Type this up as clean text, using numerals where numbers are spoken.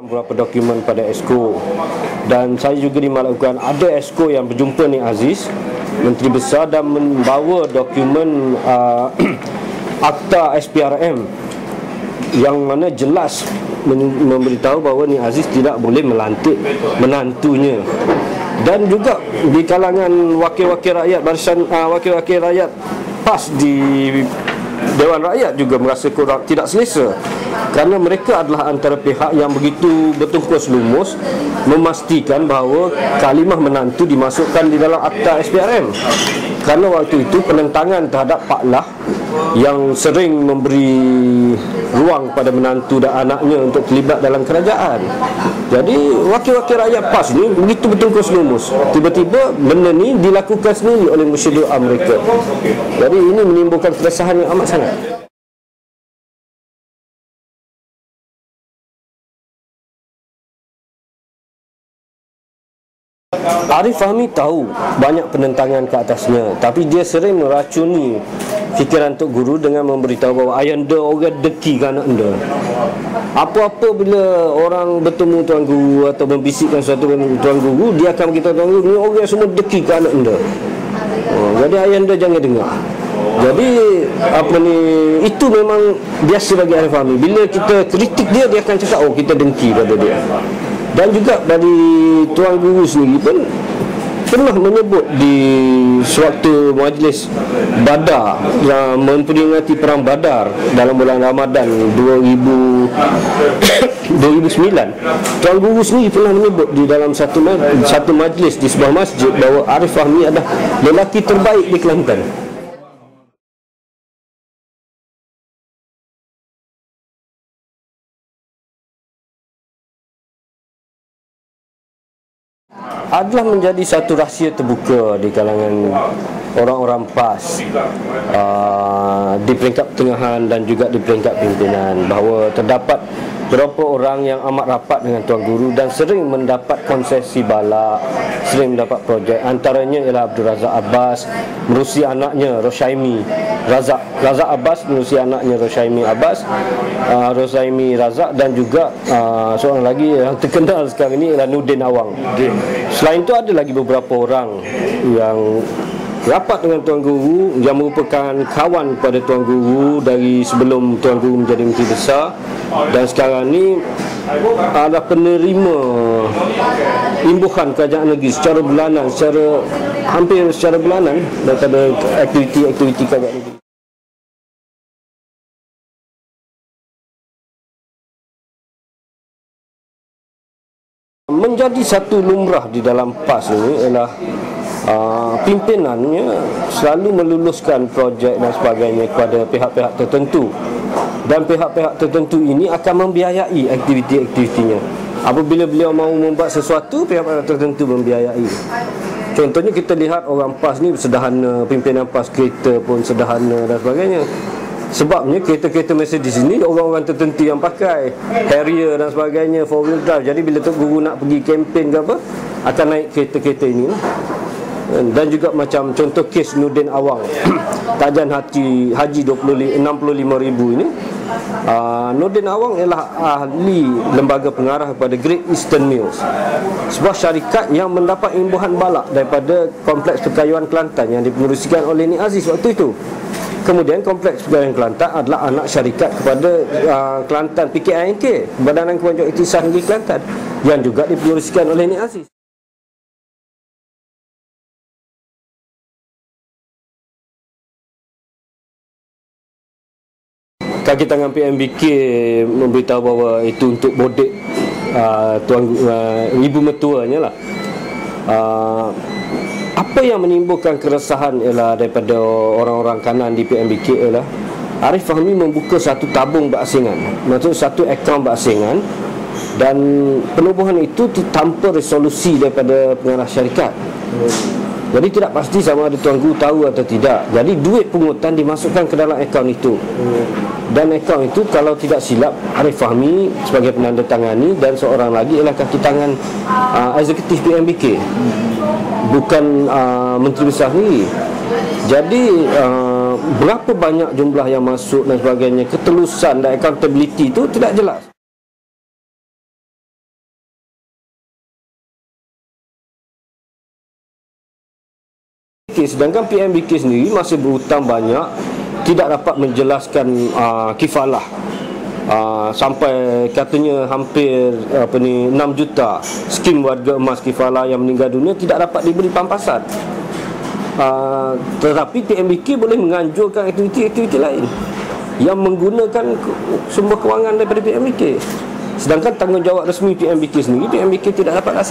beberapa dokumen pada Esko, dan saya juga dimaklumkan ada Esko yang berjumpa ni Aziz, Menteri Besar, dan membawa dokumen akta SPRM yang mana jelas memberitahu bahawa ni Aziz tidak boleh melantik menantunya. Dan juga di kalangan wakil-wakil rakyat, barisan wakil-wakil rakyat PAS di Dewan Rakyat juga merasa kurang tidak selesa, kerana mereka adalah antara pihak yang begitu bertungkus lumus memastikan bahawa kalimah menantu dimasukkan di dalam akta SPRM. Kerana waktu itu penentangan terhadap Pak Lah yang sering memberi ruang pada menantu dan anaknya untuk terlibat dalam kerajaan. Jadi wakil-wakil rakyat PAS ni begitu bertungkus lumus, tiba-tiba benda ni dilakukan sendiri oleh Musyid Doa mereka. Jadi ini menimbulkan keresahan yang amat sangat. Arif Fahmi tahu banyak penentangan ke atasnya, tapi dia sering meracuni fikiran Tok Guru dengan memberitahu bahawa ayanda orang deki ke anak anda. Apa-apa bila orang bertemu Tuan Guru atau membisikkan sesuatu dengan Tuan Guru, dia akan beritahu Tuan Guru, ni orang semua deki ke anak anda. Jadi ayanda jangan dengar. Jadi itu memang biasa bagi Arif Fahmi. Bila kita kritik dia, dia akan cakap, oh kita dengki pada dia. Dan juga dari Tuan Guru sendiri pun pernah menyebut di suatu majlis Badar yang memperingati perang Badar dalam bulan Ramadan 2009. Tuan Guru sendiri pernah menyebut di dalam satu majlis di sebuah masjid bahawa Arif Fahmi adalah lelaki terbaik di Kelantan. Adalah menjadi satu rahsia terbuka di kalangan orang-orang PAS di peringkat pertengahan dan juga di peringkat pimpinan, bahawa terdapat beberapa orang yang amat rapat dengan Tuan Guru dan sering mendapat konsesi balak, sering mendapat projek. Antaranya ialah Abdul Razak Abbas menerusi anaknya Roshaimi Razak Abbas menerusi anaknya Roshaimi Abbas, Roshaimi Razak, dan juga seorang lagi yang terkenal sekarang ini ialah Nurdin Awang. Selain itu ada lagi beberapa orang yang rapat dengan Tuan Guru yang merupakan kawan kepada Tuan Guru dari sebelum Tuan Guru menjadi Menteri Besar, dan sekarang ni adalah penerima imbuhan kerajaan negeri secara bulanan, hampir secara bulanan daripada aktiviti kerajaan negeri. Menjadi satu lumrah di dalam PAS ini ialah pimpinannya selalu meluluskan projek dan sebagainya kepada pihak-pihak tertentu, dan pihak-pihak tertentu ini akan membiayai aktiviti-aktivitinya. Apabila beliau mahu membuat sesuatu, pihak-pihak tertentu membiayai. Contohnya kita lihat orang PAS ni sederhana, pimpinan PAS kereta pun sederhana dan sebagainya. Sebabnya kereta-kereta Mercedes ini orang-orang tertentu yang pakai, Harrier dan sebagainya, 4-wheel drive. Jadi bila Tok Guru nak pergi kempen ke apa, akan naik kereta-kereta ini. Dan juga macam contoh kes Nurdin Awang tajan haji 65,000 ini. Nurdin Awang ialah ahli lembaga pengarah kepada Great Eastern Mills, sebuah syarikat yang mendapat imbuhan balak daripada Kompleks Perkayuan Kelantan yang dipenerusikan oleh Nik Aziz waktu itu. Kemudian Kompleks Perkayuan Kelantan adalah anak syarikat kepada Kelantan PKINK, Badan Kewangan Iktisad Negeri Kelantan, yang juga dipenerusikan oleh Nik Aziz. Kaki tangan PMBK memberitahu bahawa itu untuk bodek ibu mertuanya lah. Apa yang menimbulkan keresahan ialah daripada orang-orang kanan di PMBK ialah Arif Fahmi membuka satu tabung berasingan, maksud satu akaun berasingan, dan penubuhan itu tanpa resolusi daripada pengarah syarikat. Jadi tidak pasti sama ada Tuan Guru tahu atau tidak. Jadi duit pungutan dimasukkan ke dalam akaun itu. Dan akaun itu kalau tidak silap Arif Fahmi sebagai penandatangani, dan seorang lagi ialah kaki tangan eksekutif PMBK, bukan Menteri Besar sendiri. Jadi berapa banyak jumlah yang masuk dan sebagainya, ketelusan dan accountability itu tidak jelas. Sedangkan PMBK sendiri masih berhutang banyak, tidak dapat menjelaskan kifalah. Sampai katanya hampir 6 juta skim warga emas kifalah yang meninggal dunia tidak dapat diberi pampasan. Tetapi PMBK boleh menganjurkan aktiviti-aktiviti lain yang menggunakan sumber kewangan daripada PMBK. Sedangkan tanggungjawab resmi PMBK sendiri, PMBK tidak dapat